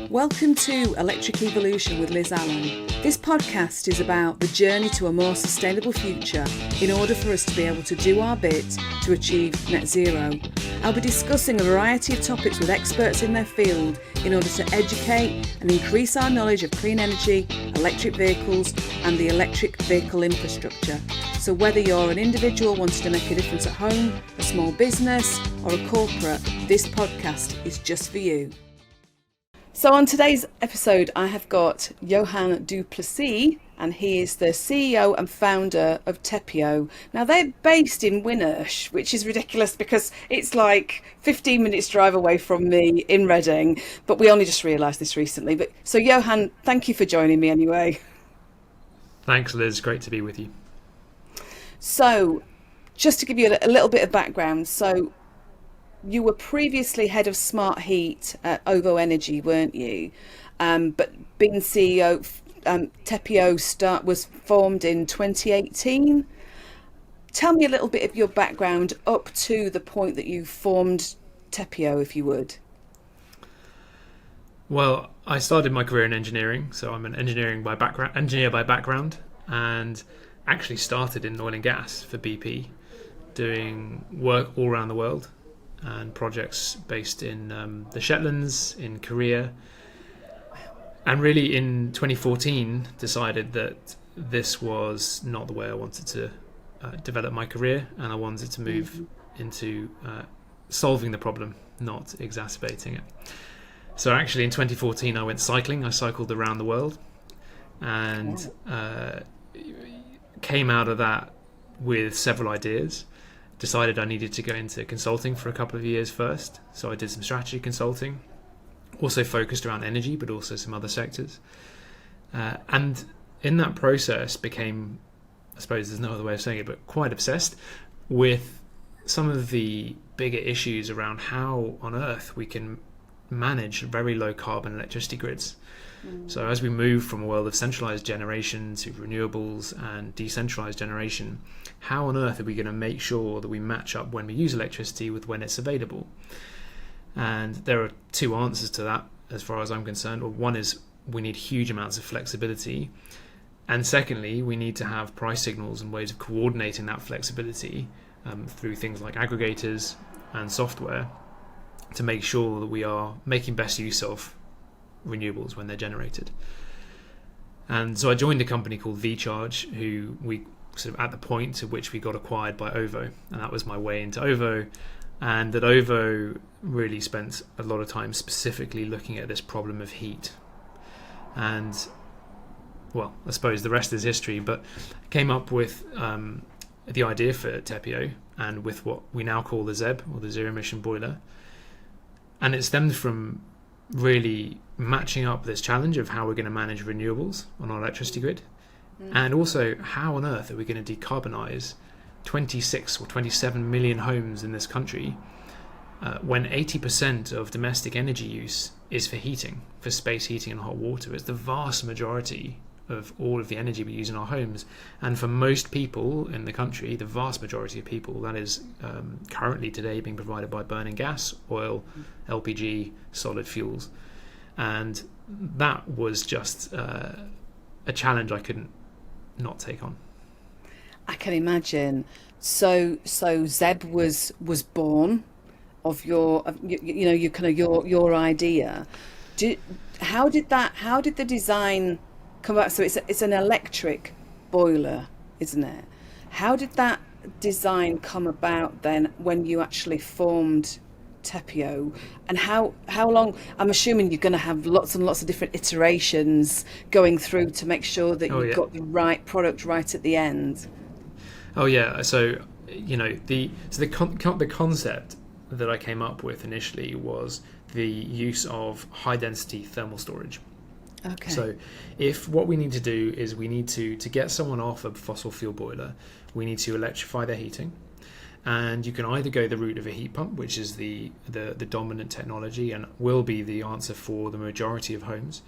Welcome to Electric Evolution with Liz Allan. This podcast is about the journey to a more sustainable future in order for us to be able to do our bit to achieve net zero. I'll be discussing a variety of topics with experts in their field in order to educate and increase our knowledge of clean energy, electric vehicles and the electric vehicle infrastructure. So whether you're an individual wanting to make a difference at home, a small business or a corporate, this podcast is just for you. So on today's episode, I have got Johan du Plessis, and he is the CEO and founder of Tepeo. Now they're based in Winnersh, which is ridiculous because it's like 15 minutes drive away from me in Reading, but we only just realised this recently. But so Johan, thank you for joining me anyway. Thanks, Liz. Great to be with you. So just to give you a little bit of background, so you were previously head of smart heat at OVO Energy, weren't you? But being CEO, Tepeo was formed in 2018. Tell me a little bit of your background up to the point that you formed Tepeo, if you would. Well, I started my career in engineering, so I'm an engineer by background, and actually started in oil and gas for BP, doing work all around the world and projects based in the Shetlands, in Korea. And really in 2014 decided that this was not the way I wanted to develop my career, and I wanted to move into solving the problem, not exacerbating it. So actually in 2014 I went cycling. I cycled around the world and came out of that with several ideas. Decided I needed to go into consulting for a couple of years first. So I did some strategy consulting, also focused around energy, but also some other sectors. And in that process became, I suppose there's no other way of saying it, but quite obsessed with some of the bigger issues around how on earth we can manage very low carbon electricity grids. So as we move from a world of centralised generation to renewables and decentralised generation, how on earth are we going to make sure that we match up when we use electricity with when it's available? And there are two answers to that as far as I'm concerned. Well, one is we need huge amounts of flexibility, and secondly we need to have price signals and ways of coordinating that flexibility through things like aggregators and software to make sure that we are making best use of renewables when they're generated. And so I joined a company called VCharge, who we sort of at the point to which we got acquired by OVO, and that was my way into OVO. And at OVO really spent a lot of time specifically looking at this problem of heat. And well, I suppose the rest is history, but came up with the idea for Tepeo and with what we now call the ZEB, or the zero-emission boiler. And it stemmed from really matching up this challenge of how we're going to manage renewables on our electricity grid, and also how on earth are we going to decarbonise 26 or 27 million homes in this country when 80% of domestic energy use is for heating, for space heating and hot water. It's the vast majority of all of the energy we use in our homes, and for most people in the country, the vast majority of people, that is currently today being provided by burning gas, oil, LPG, solid fuels. And that was just a challenge I couldn't not take on. I can imagine. So ZEB was born of your your idea. How did the design come about? So it's an electric boiler, isn't it? How did that design come about then when you actually formed Tepeo, and how long? I'm assuming you're going to have lots and lots of different iterations going through to make sure that you've got the right product right at the end. Oh yeah, so the concept that I came up with initially was the use of high density thermal storage. Okay. So if what we need to do is we need to get someone off a fossil fuel boiler, we need to electrify their heating. And you can either go the route of a heat pump, which is the dominant technology and will be the answer for the majority of homes.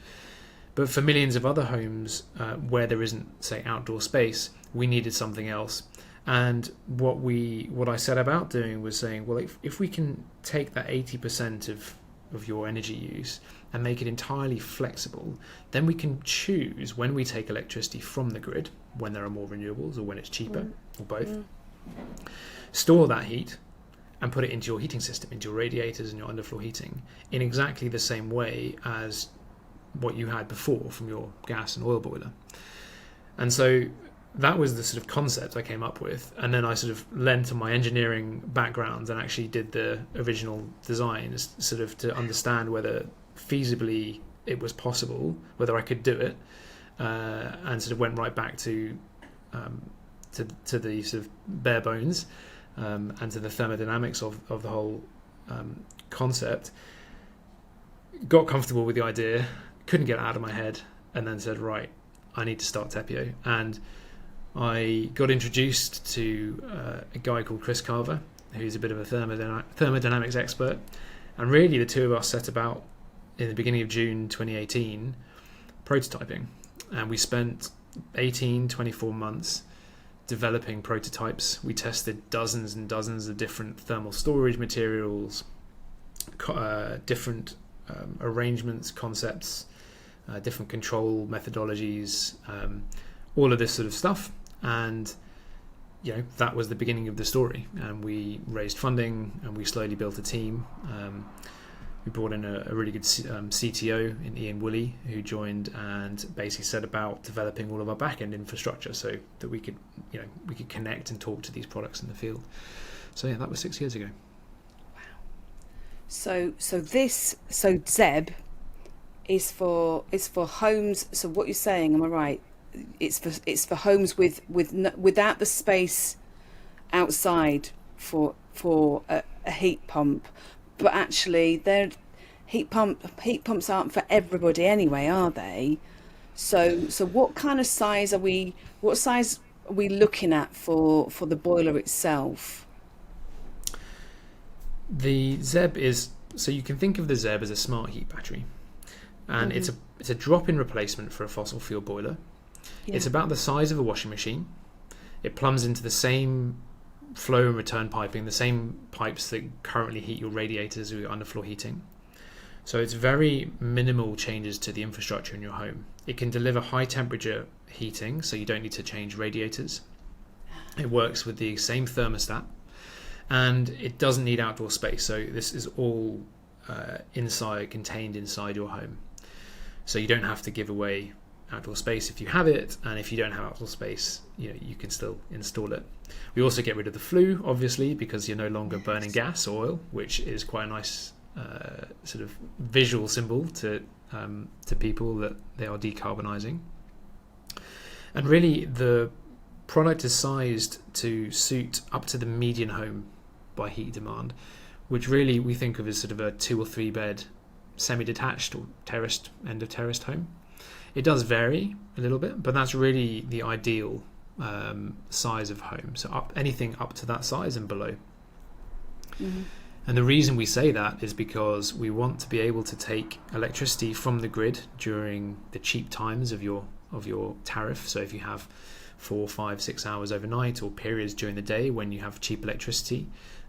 But for millions of other homes where there isn't, say, outdoor space, we needed something else. And what I set about doing was saying, well, if we can take that 80% of of your energy use and make it entirely flexible, then we can choose when we take electricity from the grid, when there are more renewables or when it's cheaper, or both, store that heat and put it into your heating system, into your radiators and your underfloor heating, in exactly the same way as what you had before from your gas and oil boiler. And so that was the sort of concept I came up with, and then I sort of lent on my engineering background and actually did the original design, sort of to understand whether feasibly it was possible, whether I could do it, and sort of went right back to the sort of bare bones, and to the thermodynamics of the whole concept. Got comfortable with the idea, couldn't get it out of my head, and then said, right, I need to start Tepeo. And I got introduced to a guy called Chris Carver, who's a bit of a thermodynamics expert, and really the two of us set about in the beginning of June 2018 prototyping, and we spent 24 months developing prototypes. We tested dozens and dozens of different thermal storage materials, different arrangements, concepts, different control methodologies, all of this sort of stuff. And that was the beginning of the story, and we raised funding and we slowly built a team. We brought in a really good CTO in Ian Woolley, who joined and basically set about developing all of our back-end infrastructure so that we could connect and talk to these products in the field. So yeah, that was 6 years ago. Wow. So ZEB is for homes. So what you're saying, am I right? It's for homes without the space outside for a heat pump, but actually heat pumps aren't for everybody anyway, are they? So what size are we looking at for the boiler itself? The ZEB is, so you can think of the ZEB as a smart heat battery, and it's a drop-in replacement for a fossil fuel boiler. Yeah. It's about the size of a washing machine. It plumbs into the same flow and return piping, the same pipes that currently heat your radiators or your underfloor heating. So it's very minimal changes to the infrastructure in your home. It can deliver high temperature heating, so you don't need to change radiators. It works with the same thermostat, and it doesn't need outdoor space. So this is all contained inside your home. So you don't have to give away outdoor space if you have it, and if you don't have outdoor space, you can still install it. We also get rid of the flue, obviously, because you're no longer burning gas or oil, which is quite a nice sort of visual symbol to people that they are decarbonising. And really, the product is sized to suit up to the median home by heat demand, which really we think of as sort of a 2 or 3 bed semi-detached or terraced, end of terraced home. It does vary a little bit, but that's really the ideal size of home. So anything up to that size and below. Mm-hmm. And the reason we say that is because we want to be able to take electricity from the grid during the cheap times of your tariff. So if you have 4, 5, 6 hours overnight, or periods during the day when you have cheap electricity,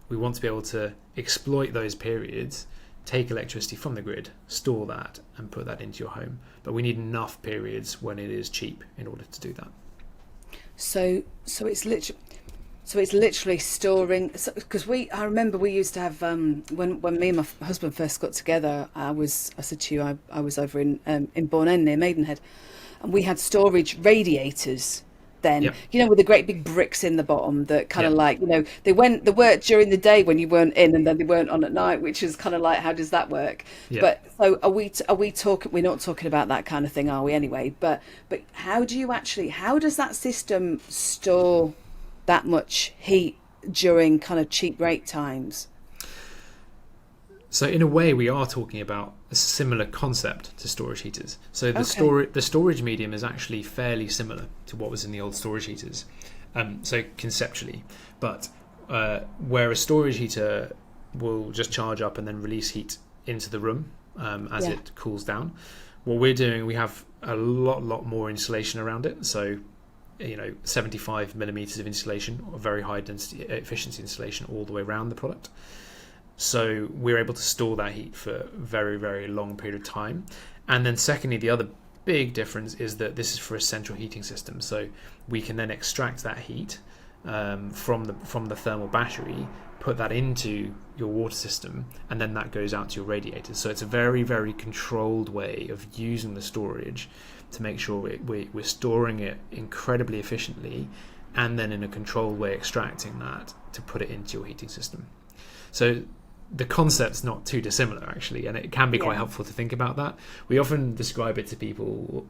we want to be able to exploit those periods, take electricity from the grid, store that, and put that into your home. But we need enough periods when it is cheap in order to do that. So it's literally storing. Because I remember we used to have when me and my husband first got together. I said to you I was over in Bourne End near Maidenhead, and we had storage radiators. Then yep. With the great big bricks in the bottom that kind of like they worked during the day when you weren't in, and then they weren't on at night, which is kind of like, how does that work? Yep. But so are we talking? We're not talking about that kind of thing, are we? Anyway, but how does that system store that much heat during kind of cheap rate times? So in a way, we are talking about a similar concept to storage heaters. So the storage medium is actually fairly similar to what was in the old storage heaters. So conceptually, but where a storage heater will just charge up and then release heat into the room as it cools down, what we're doing, we have a lot more insulation around it. So 75 millimeters of insulation, or very high density efficiency insulation all the way around the product. So we're able to store that heat for a very, very long period of time. And then secondly, the other big difference is that this is for a central heating system. So we can then extract that heat from the thermal battery, put that into your water system, and then that goes out to your radiators. So it's a very, very controlled way of using the storage to make sure we're storing it incredibly efficiently, and then in a controlled way extracting that to put it into your heating system. So the concept's not too dissimilar, actually, and it can be quite helpful to think about that. We often describe it to people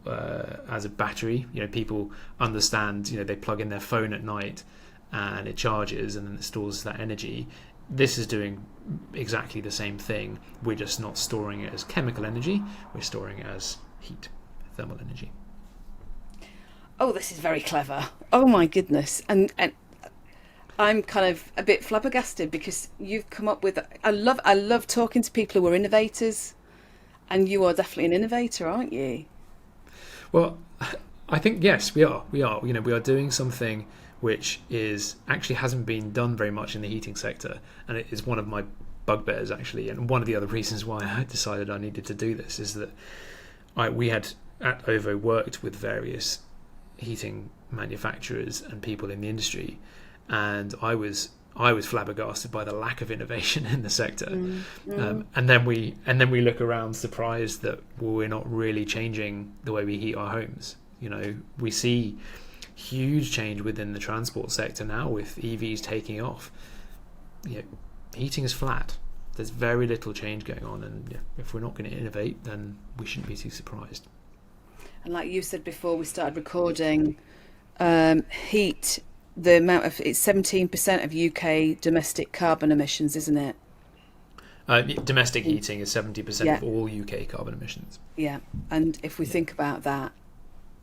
as a battery. People understand, they plug in their phone at night and it charges and then it stores that energy. This is doing exactly the same thing. We're just not storing it as chemical energy. We're storing it as heat, thermal energy. Oh, this is very clever. Oh my goodness. And I'm kind of a bit flabbergasted because you've come up with. I love talking to people who are innovators, and you are definitely an innovator, aren't you? Well, I think yes, we are. We are. We are doing something which actually hasn't been done very much in the heating sector, and it is one of my bugbears actually. And one of the other reasons why I decided I needed to do this is that we had at OVO worked with various heating manufacturers and people in the industry. And I was flabbergasted by the lack of innovation in the sector. And then we look around surprised that we're not really changing the way we heat our homes. We see huge change within the transport sector now with EVs taking off. Heating is flat. There's very little change going on, and if we're not going to innovate, then we shouldn't be too surprised. And like you said before we started recording, heat. The amount of it's 17% of UK domestic carbon emissions, isn't it? Domestic heating is 70% of all UK carbon emissions. Yeah, and if we think about that,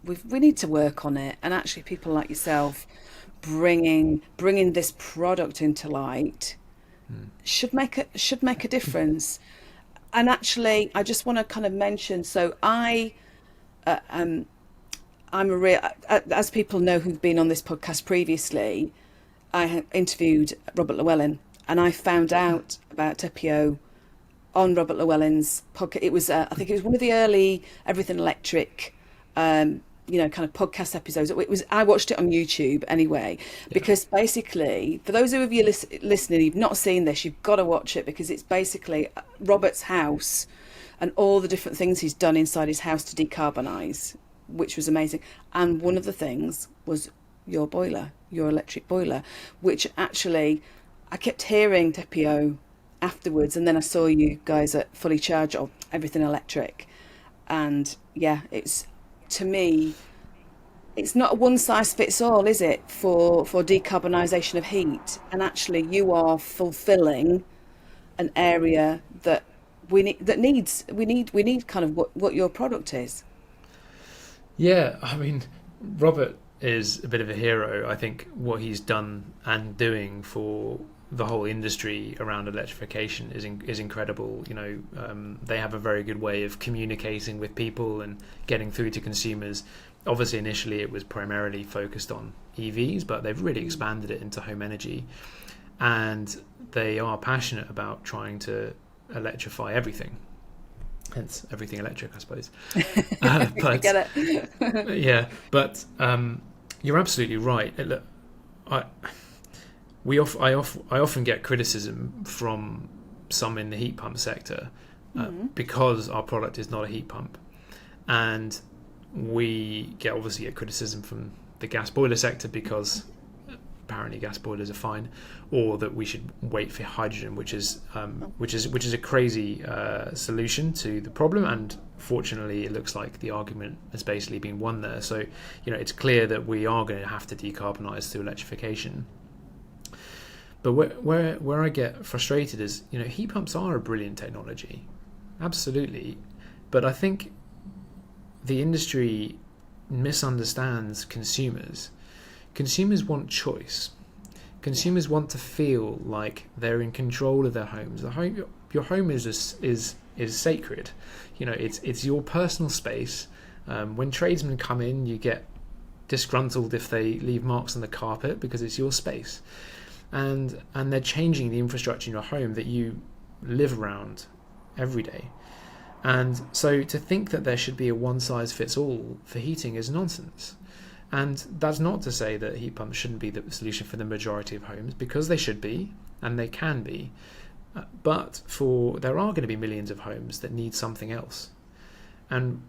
we need to work on it. And actually, people like yourself bringing this product into light should make a difference. And actually, I just want to kind of mention. So I'm a real, as people know who've been on this podcast previously, I interviewed Robert Llewellyn, and I found out about Tepeo on Robert Llewellyn's podcast. It was, I think it was one of the early Everything Electric, kind of podcast episodes. I watched it on YouTube anyway, because basically, for those of you listening, you've not seen this, you've got to watch it, because it's basically Robert's house and all the different things he's done inside his house to decarbonise, which was amazing. And one of the things was your boiler, your electric boiler, which actually I kept hearing Tepeo afterwards, and then I saw you guys at Fully Charged or Everything Electric, and it's, to me, it's not a one size fits all, is it, for decarbonisation of heat? And actually you are fulfilling an area that we need kind of what your product is. Yeah, I mean, Robert is a bit of a hero. I think what he's done and doing for the whole industry around electrification is incredible. They have a very good way of communicating with people and getting through to consumers. Obviously, initially it was primarily focused on EVs, but they've really expanded it into home energy, and they are passionate about trying to electrify everything. Hence everything electric, I suppose. But I get it. Yeah, but you're absolutely right. Look, I often get criticism from some in the heat pump sector because our product is not a heat pump, and we obviously get criticism from the gas boiler sector because apparently gas boilers are fine, or that we should wait for hydrogen, which is a crazy solution to the problem. And fortunately, it looks like the argument has basically been won there. So it's clear that we are going to have to decarbonise through electrification. But where I get frustrated is heat pumps are a brilliant technology, absolutely, but I think the industry misunderstands consumers. Consumers want choice. Consumers want to feel like they're in control of their homes. Your home is sacred. It's your personal space. When tradesmen come in, you get disgruntled if they leave marks on the carpet because it's your space, and they're changing the infrastructure in your home that you live around every day. And so to think that there should be a one-size-fits-all for heating is nonsense. And that's not to say that heat pumps shouldn't be the solution for the majority of homes, because they should be, and they can be. But there are going to be millions of homes that need something else. And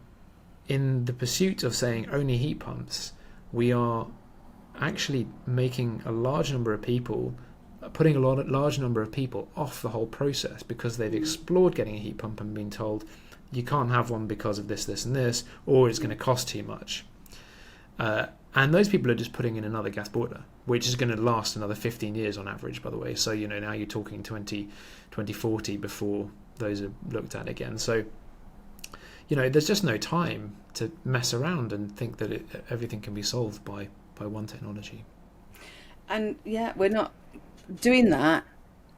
in the pursuit of saying only heat pumps, we are actually making a large number of people, putting large number of people off the whole process, because they've explored getting a heat pump and been told you can't have one because of this, this and this, or it's going to cost too much. And those people are just putting in another gas boiler, which is going to last another 15 years on average, by the way. So, now you're talking 2040 before those are looked at again. So, there's just no time to mess around and think that everything can be solved by one technology. And we're not doing that.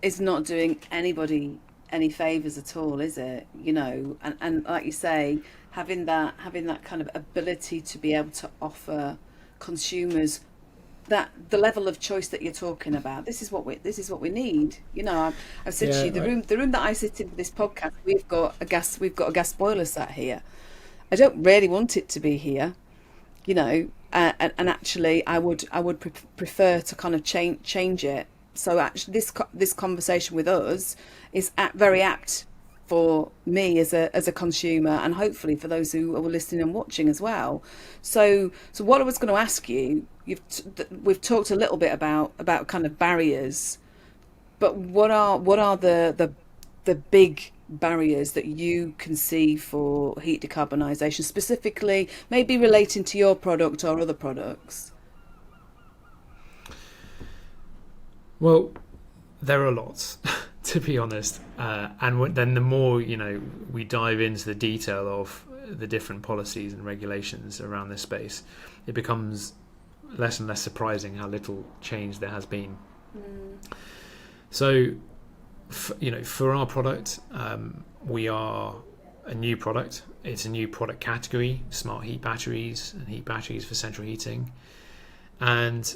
Is not doing anybody any favours at all, is it? And like you say, having that kind of ability to be able to offer consumers that the level of choice that you're talking about. This is what we need. I've said to you, the room that I sit in for this podcast, we've got a gas boiler sat here. I don't really want it to be here, and actually I would prefer to kind of change it. So actually this conversation with us is very apt for me as a consumer, and hopefully for those who are listening and watching as well. So what I was going to ask you, we've talked a little bit about kind of barriers, but what are the big barriers that you can see for heat decarbonisation, specifically maybe relating to your product or other products? Well, there are lots, to be honest. And then the more, we dive into the detail of the different policies and regulations around this space, it becomes less and less surprising how little change there has been. So, for our product, we are a new product. It's a new product category, smart heat batteries and heat batteries for central heating. And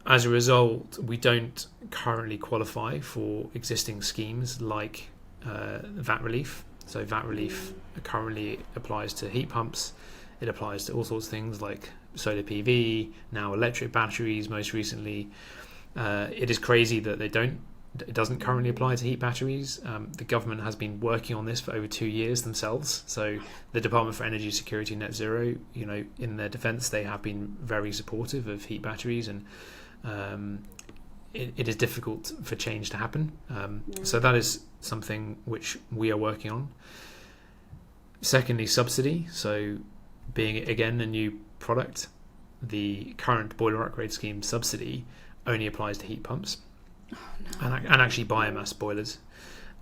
as a result, we don't currently qualify for existing schemes like VAT relief. So VAT relief currently applies to heat pumps. It applies to all sorts of things like solar PV, now electric batteries most recently. It is crazy that it doesn't currently apply to heat batteries. The government has been working on this for over 2 years themselves. So the Department for Energy Security and Net Zero, in their defence, they have been very supportive of heat batteries, and it is difficult for change to happen. So that is something which we are working on. Secondly, subsidy. So being, again, a new product, the current boiler upgrade scheme subsidy only applies to heat pumps. And actually biomass boilers.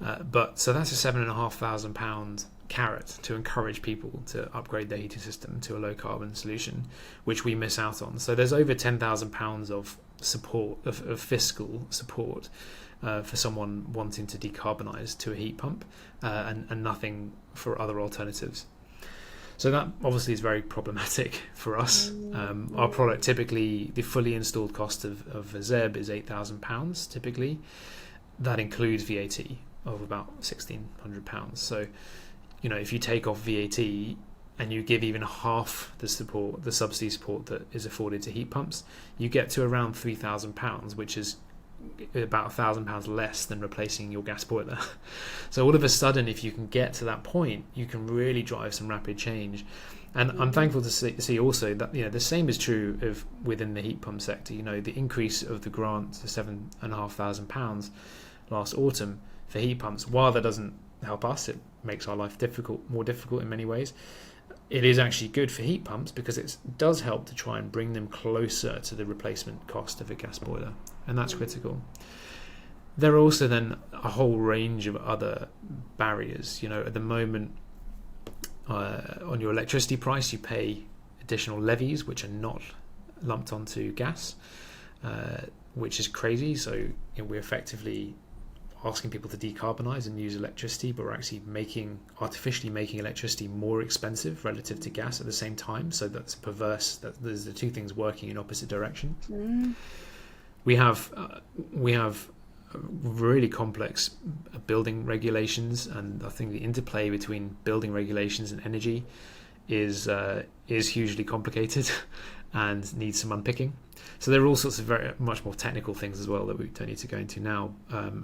So that's a £7,500 carrot to encourage people to upgrade their heating system to a low carbon solution, which we miss out on. So there's over £10,000 of support, of fiscal support for someone wanting to decarbonise to a heat pump, and nothing for other alternatives. So that obviously is very problematic for us. Our product, typically, the fully installed cost of a ZEB is £8,000 typically. That includes VAT of about £1,600. So, if you take off VAT and you give even half the support, the subsidy support that is afforded to heat pumps, you get to around £3,000, which is about £1,000 less than replacing your gas boiler. So all of a sudden, if you can get to that point, you can really drive some rapid change. And I'm thankful to see also that the same is true of within the heat pump sector. The increase of the grant to £7,500 last autumn for heat pumps, while that doesn't help us, it makes our life more difficult in many ways. It is actually good for heat pumps because it does help to try and bring them closer to the replacement cost of a gas boiler, and that's critical. There are also then a whole range of other barriers. At the moment, on your electricity price, you pay additional levies which are not lumped onto gas, which is crazy. So we're effectively asking people to decarbonise and use electricity, but we're actually artificially making electricity more expensive relative to gas at the same time. So that's perverse. There's the two things working in opposite directions. We have really complex building regulations, and I think the interplay between building regulations and energy is hugely complicated and needs some unpicking. So there are all sorts of very much more technical things as well that we don't need to go into now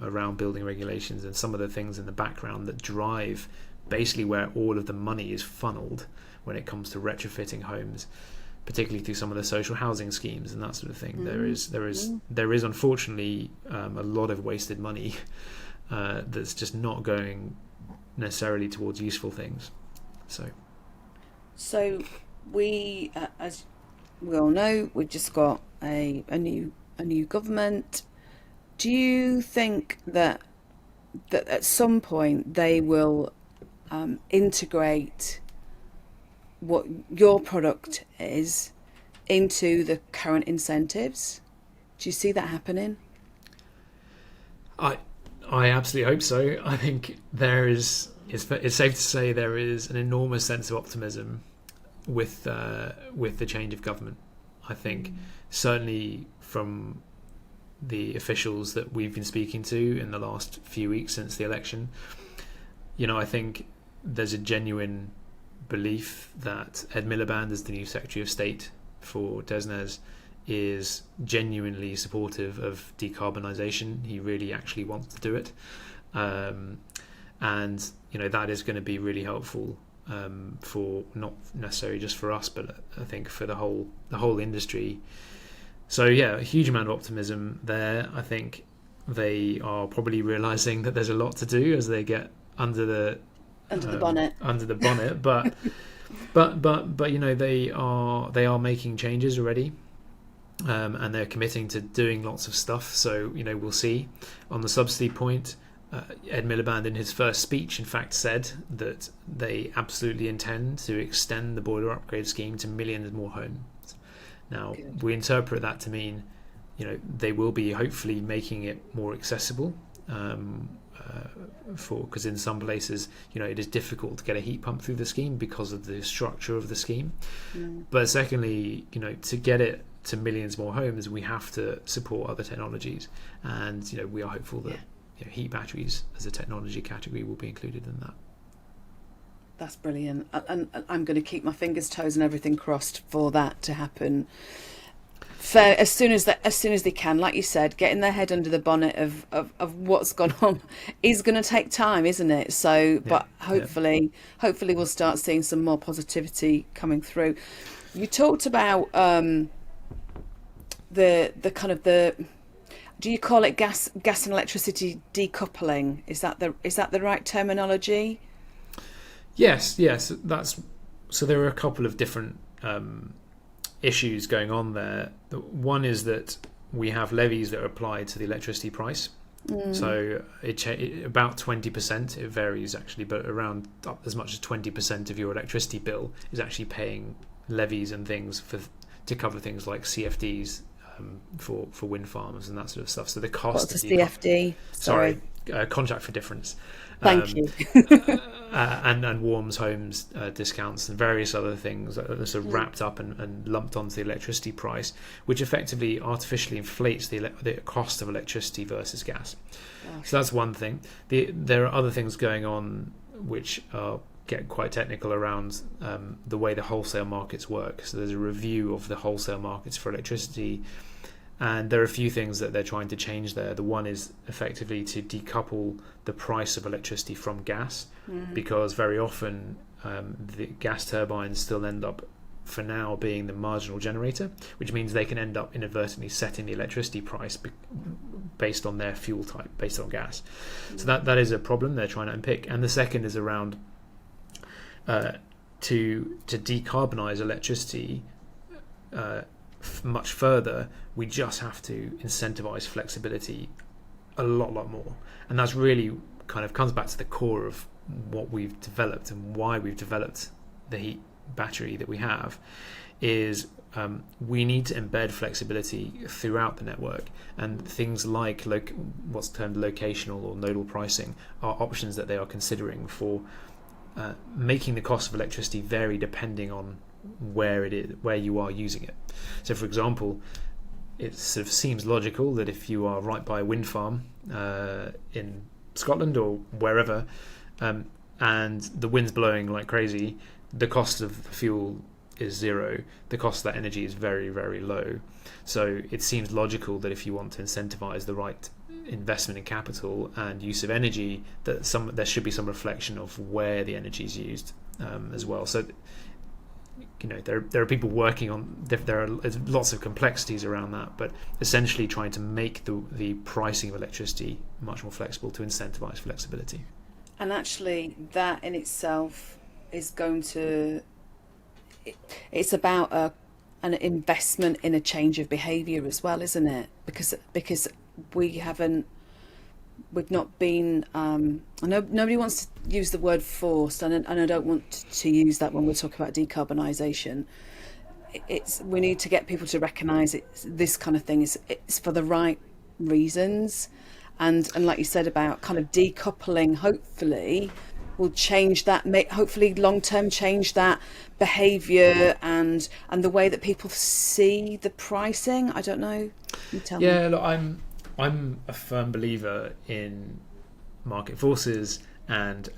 around building regulations, and some of the things in the background that drive basically where all of the money is funneled when it comes to retrofitting homes, particularly through some of the social housing schemes and that sort of thing. There is unfortunately a lot of wasted money that's just not going necessarily towards useful things. So we, as we all know, we've just got a new government. Do you think that at some point they will integrate what your product is into the current incentives? Do you see that happening? I absolutely hope so. I think it's safe to say there is an enormous sense of optimism with the change of government. I think certainly from the officials that we've been speaking to in the last few weeks since the election, I think there's a genuine belief that Ed Miliband, as the new Secretary of State for DESNZ, is genuinely supportive of decarbonisation. He really actually wants to do it, and that is going to be really helpful for not necessarily just for us, but I think for the whole industry. So yeah, a huge amount of optimism there. I think they are probably realising that there's a lot to do as they get under the bonnet. But they are making changes already, and they're committing to doing lots of stuff. So we'll see. On the subsidy point, Ed Miliband in his first speech in fact said that they absolutely intend to extend the boiler upgrade scheme to millions more homes. Now, we interpret that to mean they will be hopefully making it more accessible, because in some places it is difficult to get a heat pump through the scheme because of the structure of the scheme. But secondly, to get it to millions more homes, we have to support other technologies, and we are hopeful that heat batteries as a technology category will be included in that. That's brilliant, and I'm going to keep my fingers, toes, and everything crossed for that to happen. As soon as they can, like you said, getting their head under the bonnet of what's gone on is going to take time, isn't it? So, but hopefully we'll start seeing some more positivity coming through. You talked about the kind of the, do you call it gas and electricity decoupling? Is that the right terminology? Yes. That's so. There are a couple of different issues going on there. One is that we have levies that are applied to the electricity price. So about 20%, it varies actually, but around up as much as 20% of your electricity bill is actually paying levies and things to cover things like CFDs for wind farms and that sort of stuff. So the cost. What's a CFD? Sorry. Contract for difference. Thank you. and warms homes discounts and various other things that are sort of wrapped up and lumped onto the electricity price, which effectively artificially inflates the cost of electricity versus gas. Gosh. So that's one thing. There are other things going on which get quite technical around the way the wholesale markets work. So there's a review of the wholesale markets for electricity, and there are a few things that they're trying to change there. The one is effectively to decouple the price of electricity from gas, because very often the gas turbines still end up, for now, being the marginal generator, which means they can end up inadvertently setting the electricity price based on their fuel type, based on gas. So that is a problem they're trying to unpick. And the second is around to decarbonise electricity much further, we just have to incentivize flexibility a lot more, and that's really kind of comes back to the core of what we've developed and why we've developed the heat battery that we have. Is we need to embed flexibility throughout the network, and things like what's termed locational or nodal pricing are options that they are considering for making the cost of electricity vary depending on where it is, where you are using it. So for example, it sort of seems logical that if you are right by a wind farm in Scotland or wherever, and the wind's blowing like crazy, the cost of the fuel is zero. The cost of that energy is very, very low. So it seems logical that if you want to incentivize the right investment in capital and use of energy, that there should be some reflection of where the energy is used as well. So there are people working on, there are lots of complexities around that, but essentially trying to make the pricing of electricity much more flexible to incentivize flexibility. And actually that in itself is going to, it's about an investment in a change of behaviour as well, isn't it? Because we've not been, I know nobody wants to use the word forced, and I don't want to use that when we're talking about decarbonisation. We need to get people to recognise this kind of thing it's for the right reasons, and like you said about kind of decoupling, hopefully will change that, hopefully long term change that behaviour and the way that people see the pricing. I don't know. You tell me. Yeah, look, I'm a firm believer in market forces and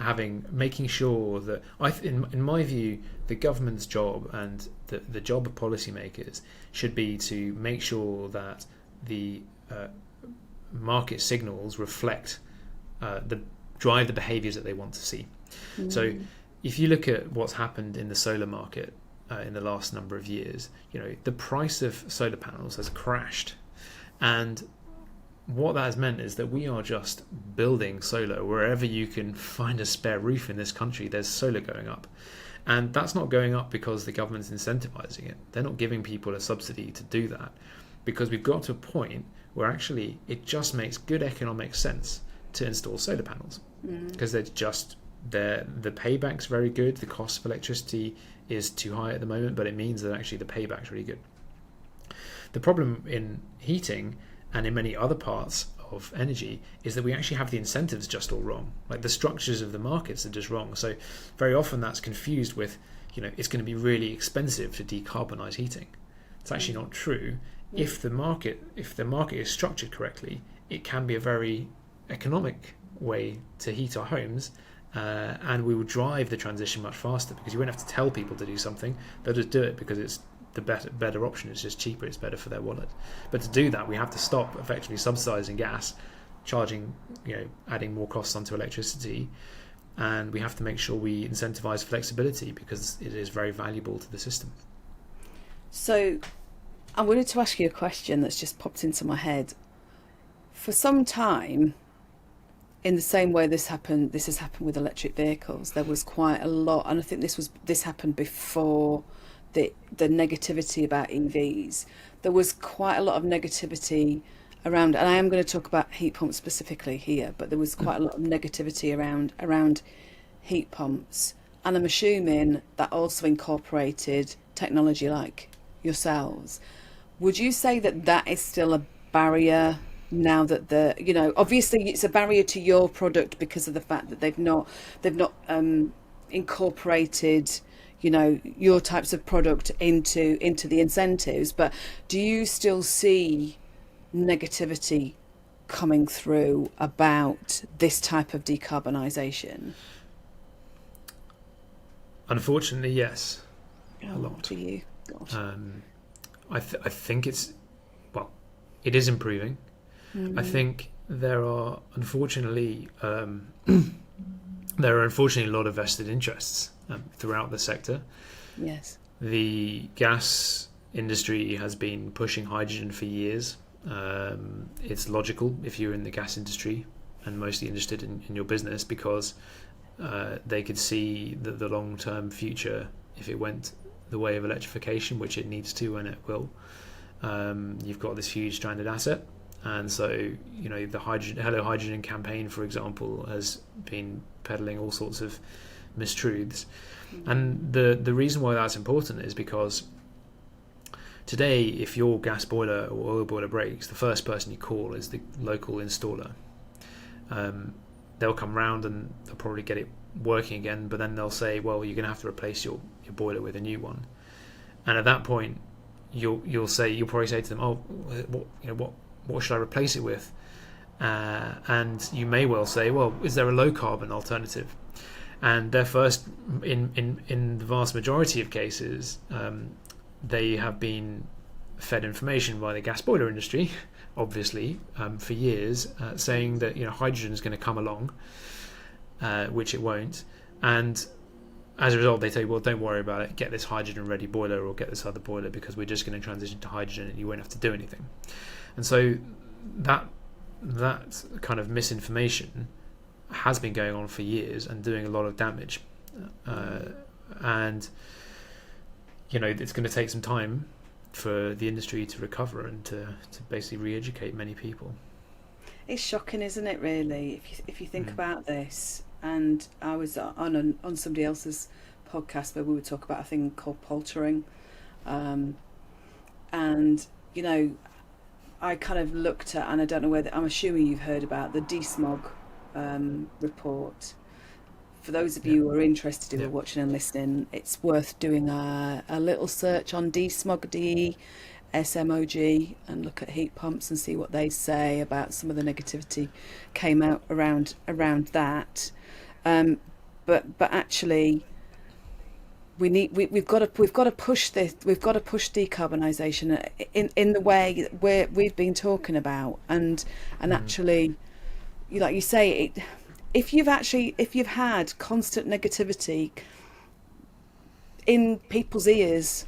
making sure that in my view, the government's job and the job of policymakers should be to make sure that the market signals reflect drive the behaviours that they want to see. So if you look at what's happened in the solar market in the last number of years, the price of solar panels has crashed, and what that has meant is that we are just building solar wherever you can find a spare roof in this country. There's solar going up, and that's not going up because the government's incentivizing it. They're not giving people a subsidy to do that, because we've got to a point where actually it just makes good economic sense to install solar panels, because the payback's very good. The cost of electricity is too high at the moment, but it means that actually the payback's really good. The problem in heating and in many other parts of energy is that we actually have the incentives just all wrong. Like the structures of the markets are just wrong. So very often that's confused with, it's going to be really expensive to decarbonize heating. It's actually not true. If the market is structured correctly, it can be a very economic way to heat our homes, and we will drive the transition much faster, because you won't have to tell people to do something. They'll just do it because it's the better option. It's just cheaper, it's better for their wallet. But to do that, we have to stop effectively subsidizing gas, charging, adding more costs onto electricity, and we have to make sure we incentivize flexibility, because it is very valuable to the system. So I wanted to ask you a question that's just popped into my head. For some time, in the same way this has happened with electric vehicles, there was quite a lot, and I think this happened before the negativity about EVs. There was quite a lot of negativity around, and I am going to talk about heat pumps specifically here, but there was quite a lot of negativity around heat pumps, and I'm assuming that also incorporated technology like yourselves. Would you say that is still a barrier now that obviously it's a barrier to your product because of the fact that they've not incorporated your types of product into the incentives, but do you still see negativity coming through about this type of decarbonisation? Unfortunately, yes. A lot. Do you? God. I think it is improving. I think there are unfortunately a lot of vested interests throughout the sector. Yes. The gas industry has been pushing hydrogen for years. It's logical if you're in the gas industry and mostly interested in your business, because they could see the long-term future if it went the way of electrification, which it needs to and it will. You've got this huge stranded asset, and so the Hello Hydrogen campaign, for example, has been peddling all sorts of mistruths. And the reason why that's important is because today, if your gas boiler or oil boiler breaks, the first person you call is the local installer. They'll come round and they'll probably get it working again, but then they'll say, well, you're going to have to replace your boiler with a new one. And at that point, you'll probably say to them, oh, what should I replace it with? And you may well say, well, is there a low carbon alternative? And they're first, in the vast majority of cases, they have been fed information by the gas boiler industry, obviously, for years, saying that hydrogen is going to come along, which it won't. And as a result, they say, well, don't worry about it, get this hydrogen ready boiler or get this other boiler, because we're just going to transition to hydrogen and you won't have to do anything. And so that kind of misinformation has been going on for years and doing a lot of damage. And it's going to take some time for the industry to recover and to basically re-educate many people. It's shocking, isn't it, really, if you think about this? And I was on somebody else's podcast where we would talk about a thing called poltering, and I kind of looked at, and I don't know whether, I'm assuming you've heard about the DSMOG report. For those of you who are interested, who are watching and listening, it's worth doing a little search on DSMOG, DSMOG, and look at heat pumps and see what they say about some of the negativity came out around that. But actually, we've got to push this. We've got to push decarbonisation in the way where we've been talking about, and actually, like you say, if you've had constant negativity in people's ears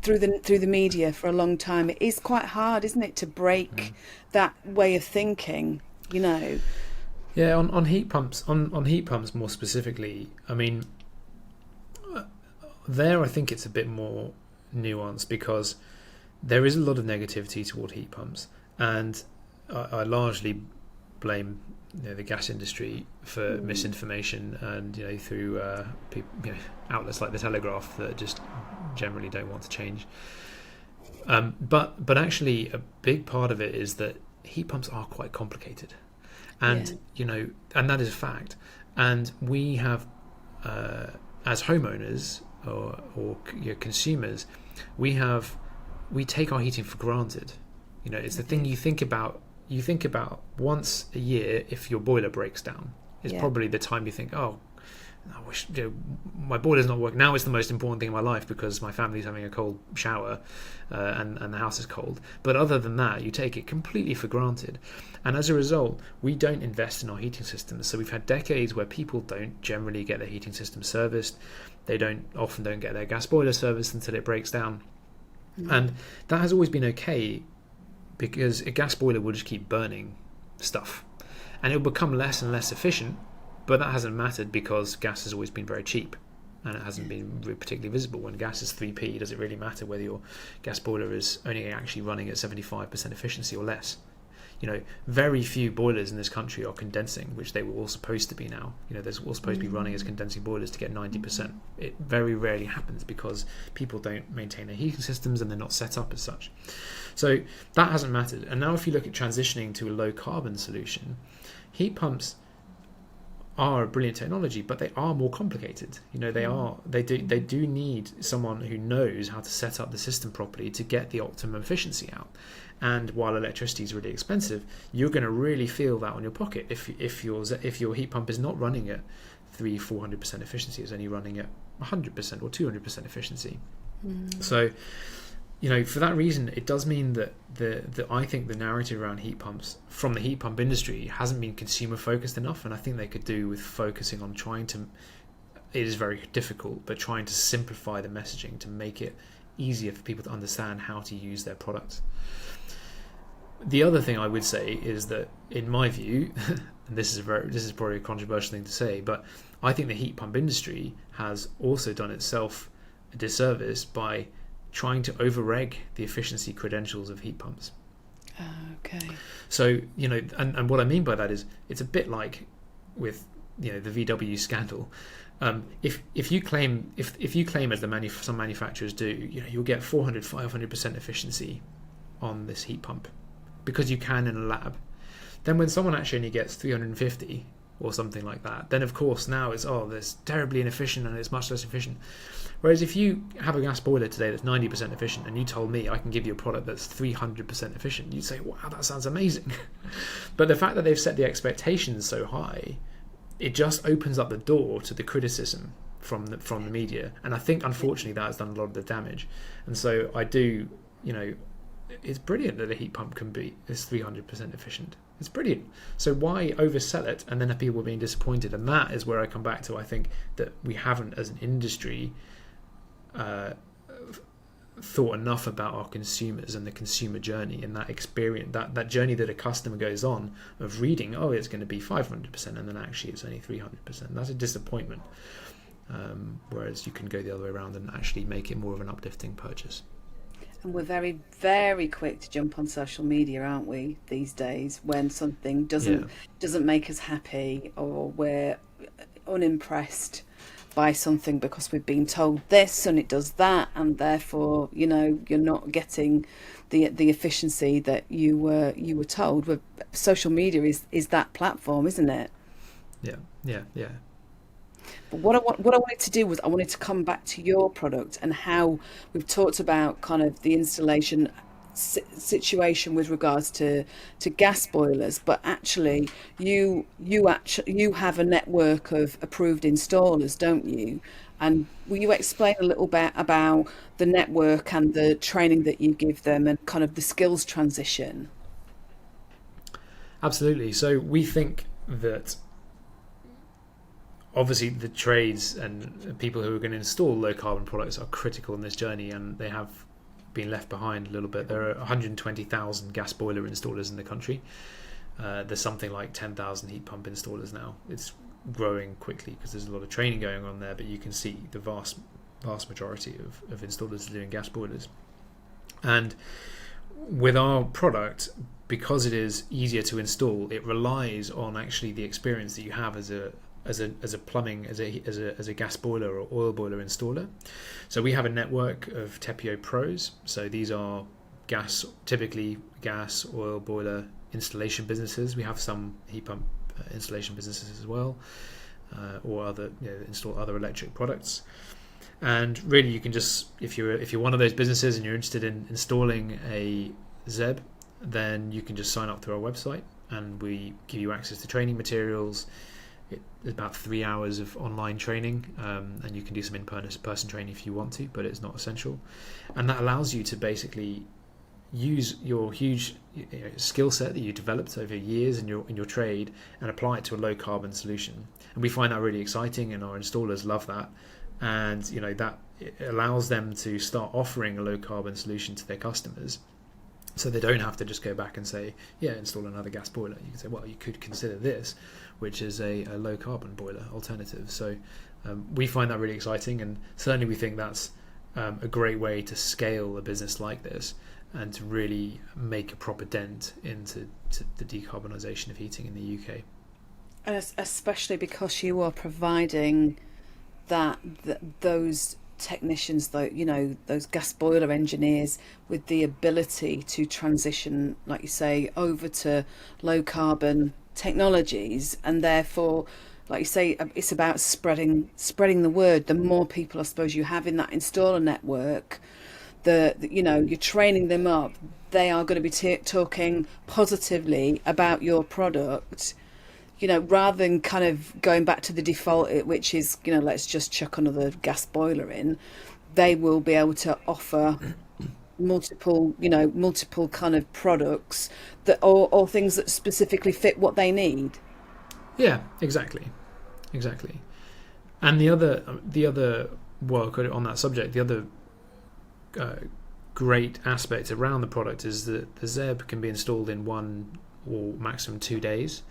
through the media for a long time, it is quite hard, isn't it, to break that way of thinking, Yeah, on heat pumps, on heat pumps more specifically, I mean, there I think it's a bit more nuanced, because there is a lot of negativity toward heat pumps, and I largely blame the gas industry for misinformation, and through outlets like the Telegraph that just generally don't want to change. But actually, a big part of it is that heat pumps are quite complicated. And and that is a fact. And we have, as homeowners or consumers, we take our heating for granted. It's the thing you think about. You think about once a year if your boiler breaks down. It's probably the time you think, oh, I wish my boiler's not working. Now it's the most important thing in my life because my family's having a cold shower and the house is cold. But other than that, you take it completely for granted. And as a result, we don't invest in our heating systems. So we've had decades where people don't generally get their heating system serviced. They often don't get their gas boiler serviced until it breaks down. And that has always been okay, because a gas boiler will just keep burning stuff. And it will become less and less efficient. But that hasn't mattered, because gas has always been very cheap, and it hasn't been particularly visible. When gas is 3p, does it really matter whether your gas boiler is only actually running at 75% efficiency or less? Very few boilers in this country are condensing, which they were all supposed to be now. They're all supposed to be running as condensing boilers to get 90%. It very rarely happens because people don't maintain their heating systems and they're not set up as such. So that hasn't mattered. And now if you look at transitioning to a low carbon solution, heat pumps are a brilliant technology, but they are more complicated. They do need someone who knows how to set up the system properly to get the optimum efficiency out. And while electricity is really expensive, you're going to really feel that on your pocket if your heat pump is not running at 300-400% efficiency, it's only running at 100% or 200% efficiency. So for that reason, it does mean that I think the narrative around heat pumps from the heat pump industry hasn't been consumer focused enough, and I think they could do with focusing on trying to. It is very difficult, but trying to simplify the messaging to make it easier for people to understand how to use their products. The other thing I would say is that, in my view, and this is probably a controversial thing to say, but I think the heat pump industry has also done itself a disservice by trying to over-reg the efficiency credentials of heat pumps. Okay. So, and what I mean by that is, it's a bit like with, the VW scandal. If you claim as some manufacturers do, you'll get 400-500% efficiency on this heat pump because you can in a lab. Then when someone actually only gets 350, or something like that, then of course now it's, that's terribly inefficient and it's much less efficient. Whereas if you have a gas boiler today that's 90% efficient and you told me I can give you a product that's 300% efficient, you'd say, wow, that sounds amazing. But the fact that they've set the expectations so high, it just opens up the door to the criticism from the media. And I think unfortunately that has done a lot of the damage. And so I do, it's brilliant that a heat pump is 300% efficient. It's brilliant. So why oversell it and then have people being disappointed? And that is where I come back to, I think that we haven't as an industry thought enough about our consumers and the consumer journey and that experience, that journey that a customer goes on of reading, it's going to be 500% and then actually it's only 300%. That's a disappointment. Whereas you can go the other way around and actually make it more of an uplifting purchase. And we're very, very quick to jump on social media, aren't we, these days, when something doesn't make us happy or we're unimpressed by something because we've been told this and it does that, and therefore, you're not getting the efficiency that you were told. But social media is that platform, isn't it? Yeah. But what I wanted to do was I wanted to come back to your product and how we've talked about kind of the installation situation with regards to gas boilers, but actually you have a network of approved installers, don't you? And will you explain a little bit about the network and the training that you give them and kind of the skills transition? Absolutely. So we think that obviously the trades and people who are going to install low carbon products are critical in this journey, and they have been left behind a little bit. There are 120,000 gas boiler installers in the country. There's something like 10,000 heat pump installers now. It's growing quickly because there's a lot of training going on there, but you can see the vast majority of installers are doing gas boilers. And with our product, because it is easier to install, it relies on actually the experience that you have as a plumbing, as a gas boiler or oil boiler installer. So we have a network of Tepeo pros. So these are typically gas, oil boiler installation businesses. We have some heat pump installation businesses as well, or other install other electric products. And really, you can just, if you're one of those businesses and you're interested in installing a ZEB, then you can just sign up through our website, and we give you access to training materials. It's about 3 hours of online training, and you can do some in-person training if you want to, but it's not essential. And that allows you to basically use your huge skill set that you developed over years in your trade and apply it to a low carbon solution. And we find that really exciting, and our installers love that. And that it allows them to start offering a low carbon solution to their customers. So they don't have to just go back and say, install another gas boiler. You can say, well, you could consider this, which is a low carbon boiler alternative. So we find that really exciting, and certainly we think that's a great way to scale a business like this and to really make a proper dent into the decarbonisation of heating in the UK. And especially because you are providing those technicians, those gas boiler engineers, with the ability to transition, like you say, over to low carbon technologies, and therefore, like you say, it's about spreading the word. The more people, I suppose, you have in that installer network, you're training them up. They are going to be talking positively about your product. Rather than kind of going back to the default, which is, let's just chuck another gas boiler in, they will be able to offer multiple kind of products that or things that specifically fit what they need. Yeah, exactly. And the other work on that subject, the other great aspect around the product is that the ZEB can be installed in 1 or maximum 2 days.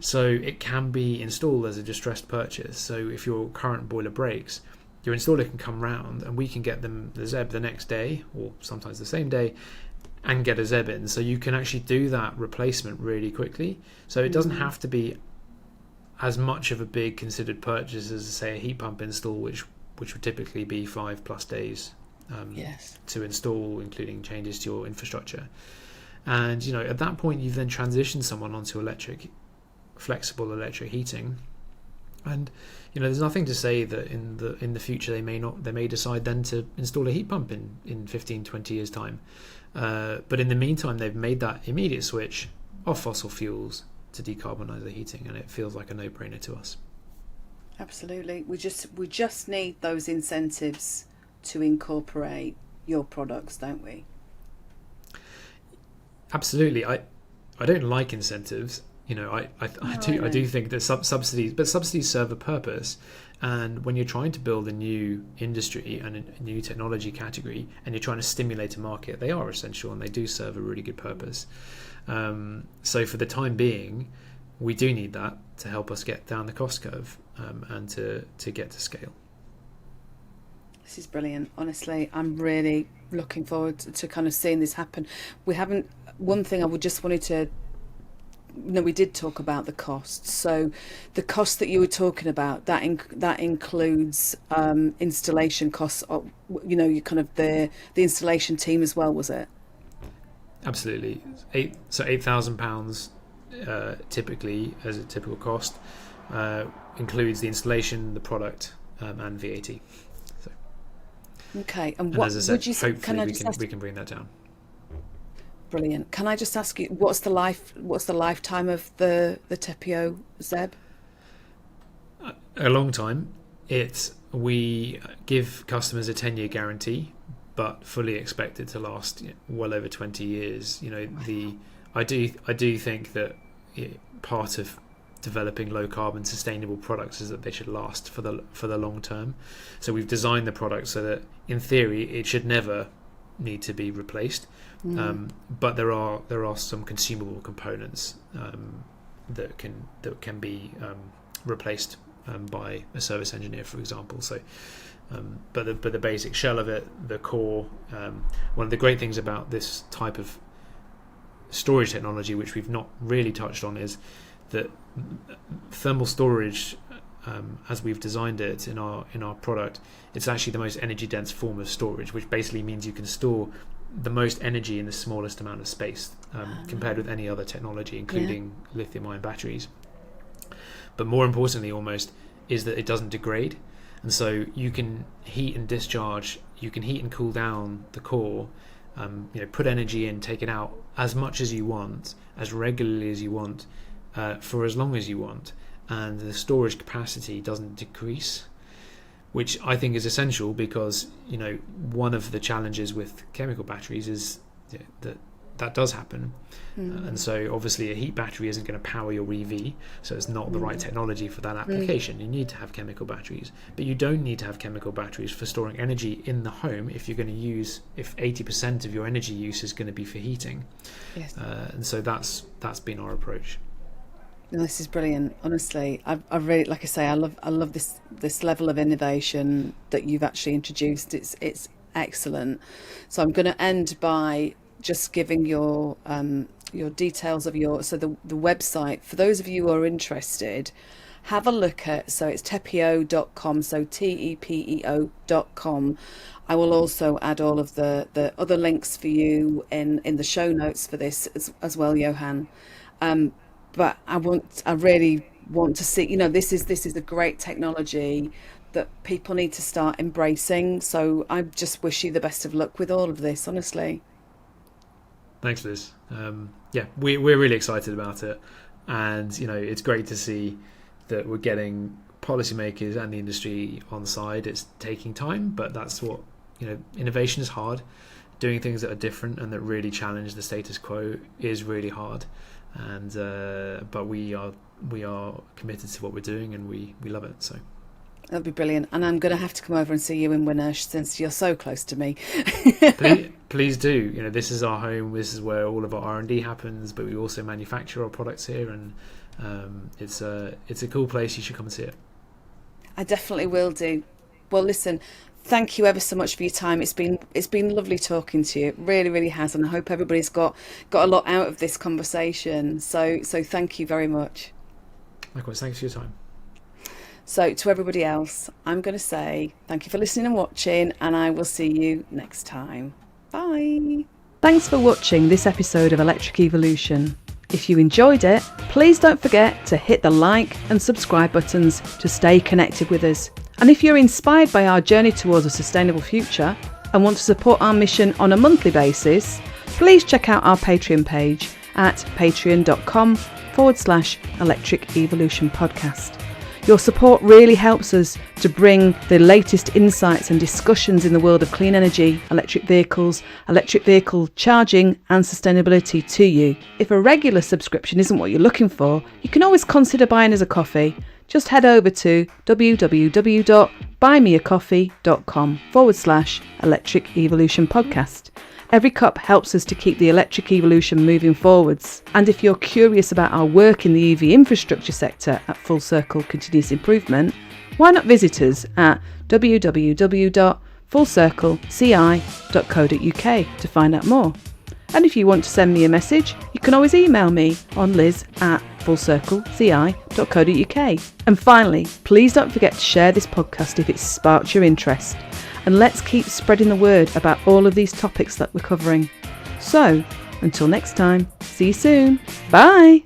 So it can be installed as a distressed purchase. So if your current boiler breaks, your installer can come round and we can get them the ZEB the next day, or sometimes the same day, and get a ZEB in. So you can actually do that replacement really quickly. So it doesn't have to be as much of a big considered purchase as, say, a heat pump install, which would typically be 5+ days to install, including changes to your infrastructure. And at that point, you've then transitioned someone onto electric flexible electric heating. And there's nothing to say that in the future they may decide then to install a heat pump in 15-20 years time. But in the meantime, they've made that immediate switch off fossil fuels to decarbonise the heating, and it feels like a no-brainer to us. Absolutely. We just need those incentives to incorporate your products, don't we? Absolutely. I don't like incentives. I do think that subsidies serve a purpose, and when you're trying to build a new industry and a new technology category, and you're trying to stimulate a market, they are essential and they do serve a really good purpose. So for the time being, we do need that to help us get down the cost curve and to get to scale. This is brilliant. Honestly, I'm really looking forward to kind of seeing this happen. One thing I would just wanted to. No, we did talk about the costs. So the costs that you were talking about, that includes installation costs, you kind of the installation team as well, was it? Absolutely. £8,000 typically as a typical cost includes the installation, the product, and VAT. So. Okay. And what as I said, would you hopefully we can bring that down. Brilliant. Can I just ask you, what's the lifetime of the Tepeo ZEB? A long time. We give customers a 10-year guarantee, but fully expect it to last well over 20 years. I do think that part of developing low carbon sustainable products is that they should last for the long term. So we've designed the product so that in theory it should never need to be replaced. But there are some consumable components that can be replaced by a service engineer, for example. So, but the basic shell of it, the core. One of the great things about this type of storage technology, which we've not really touched on, is that thermal storage, as we've designed it in our product, it's actually the most energy dense form of storage, which basically means you can store the most energy in the smallest amount of space compared with any other technology, including lithium-ion batteries. But more importantly, almost, is that it doesn't degrade, and so you can heat and discharge, you can heat and cool down the core, put energy in, take it out as much as you want, as regularly as you want, for as long as you want, and the storage capacity doesn't decrease, which I think is essential because one of the challenges with chemical batteries is that does happen. And so obviously a heat battery isn't going to power your EV, so it's not the right technology for that application. You need to have chemical batteries, but you don't need to have chemical batteries for storing energy in the home if 80% of your energy use is going to be for heating. Yes. And so that's been our approach. No, this is brilliant. Honestly, I really, like I say, I love this level of innovation that you've actually introduced. It's excellent. So I'm going to end by just giving your details of the website for those of you who are interested. Have a look at, so it's tepeo.com, so tepeo.com. I will also add all of the other links for you in the show notes for this as well, Johan. But I really want to see, this is a great technology that people need to start embracing. So I just wish you the best of luck with all of this, honestly. Thanks, Liz. We're really excited about it. And, it's great to see that we're getting policymakers and the industry on side. It's taking time, but that's what, innovation is hard. Doing things that are different and that really challenge the status quo is really hard. And but we are committed to what we're doing, and we love it. So that'd be brilliant. And I'm going to have to come over and see you in Winnersh since you're so close to me. please do. This is our home. This is where all of our R&D happens. But we also manufacture our products here, and it's a cool place. You should come and see it. I definitely will do. Well, listen. Thank you ever so much for your time. It's been lovely talking to you. It really, really has, and I hope everybody's got a lot out of this conversation. So thank you very much. Likewise, thanks for your time. So to everybody else, I'm going to say thank you for listening and watching, and I will see you next time. Bye. Thanks for watching this episode of Electric Evolution. If you enjoyed it, please don't forget to hit the like and subscribe buttons to stay connected with us. And if you're inspired by our journey towards a sustainable future and want to support our mission on a monthly basis, please check out our Patreon page at patreon.com/Electric Evolution Podcast. Your support really helps us to bring the latest insights and discussions in the world of clean energy, electric vehicles, electric vehicle charging and sustainability to you. If a regular subscription isn't what you're looking for, you can always consider buying us a coffee. Just head over to www.buymeacoffee.com/Electric Evolution Podcast. Every cup helps us to keep the electric evolution moving forwards. And if you're curious about our work in the EV infrastructure sector at Full Circle Continuous Improvement, why not visit us at www.fullcircleci.co.uk to find out more. And if you want to send me a message, you can always email me on liz@fullcircleci.co.uk. And finally, please don't forget to share this podcast if it sparked your interest. And let's keep spreading the word about all of these topics that we're covering. So, until next time, see you soon. Bye!